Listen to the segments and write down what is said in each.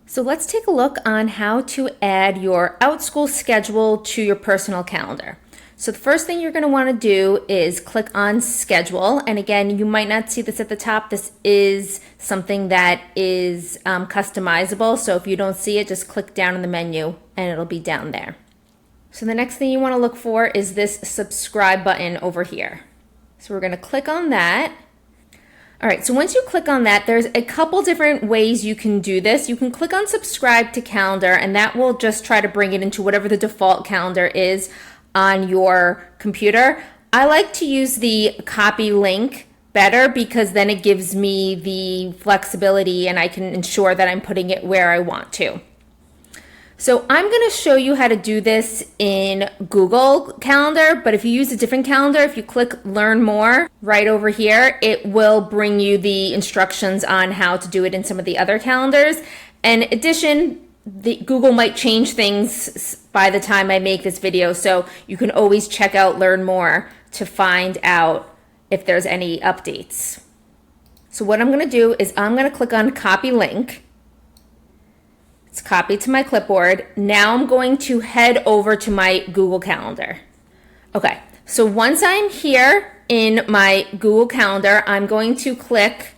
So let's take a look on how to add your Outschool schedule to your personal calendar. So the first thing you're going to want to do is click on schedule. And again, you might not see this at the top. This is something that is customizable. So if you don't see it, just click down in the menu and it'll be down there. So the next thing you want to look for is this subscribe button over here. So we're going to click on that. All right, so once you click on that, there's a couple different ways you can do this. You can click on subscribe to calendar, and that will just try to bring it into whatever the default calendar is on your computer. I like to use the copy link better because then it gives me the flexibility and I can ensure that I'm putting it where I want to. So I'm going to show you how to do this in Google Calendar, but if you use a different calendar, if you click Learn More right over here, it will bring you the instructions on how to do it in some of the other calendars. In addition, Google might change things by the time I make this video, so you can always check out Learn More to find out if there's any updates. So what I'm going to do is I'm going to click on Copy Link. It's copied to my clipboard. Now I'm going to head over to my Google Calendar. Okay, so once I'm here in my Google Calendar, I'm going to click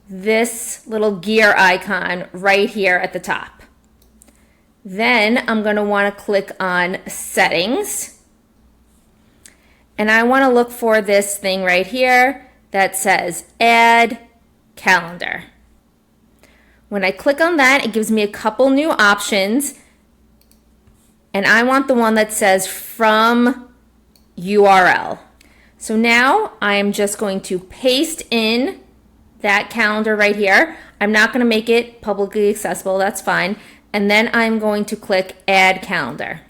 this little gear icon right here at the top. Then I'm going to want to click on Settings. And I want to look for this thing right here that says Add Calendar. When I click on that, it gives me a couple new options, and I want the one that says From URL. So now I am just going to paste in that calendar right here. I'm not going to make it publicly accessible, that's fine. And then I'm going to click Add Calendar.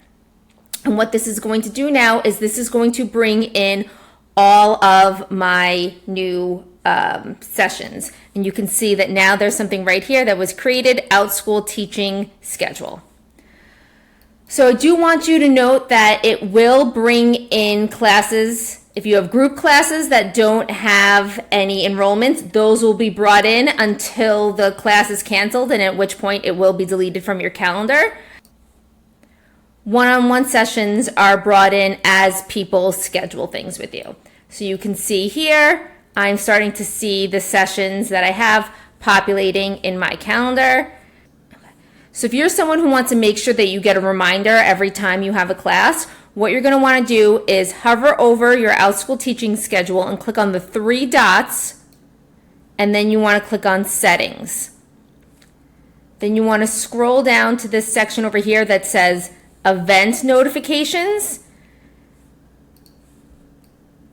And what this is going to do now is this is going to bring in all of my new sessions. And you can see that now there's something right here that was created, Outschool teaching schedule. So I do want you to note that it will bring in classes. If you have group classes that don't have any enrollments, those will be brought in until the class is canceled, and at which point it will be deleted from your calendar. One-on-one sessions are brought in as people schedule things with you. So you can see here, I'm starting to see the sessions that I have populating in my calendar. So if you're someone who wants to make sure that you get a reminder every time you have a class, what you're going to want to do is hover over your Outschool teaching schedule and click on the three dots, and then you want to click on Settings. Then you want to scroll down to this section over here that says Event Notifications.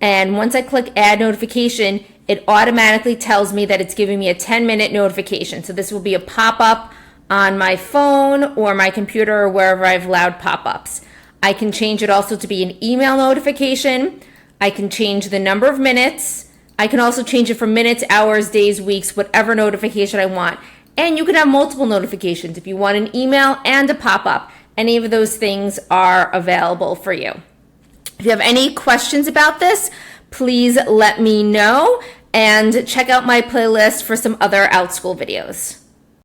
And once I click Add Notification, it automatically tells me that it's giving me a 10-minute notification. So this will be a pop-up on my phone or my computer or wherever I've allowed pop-ups. I can change it also to be an email notification. I can change the number of minutes. I can also change it from minutes, hours, days, weeks, whatever notification I want. And you can have multiple notifications if you want an email and a pop-up. Any of those things are available for you. If you have any questions about this, please let me know and check out my playlist for some other Outschool videos.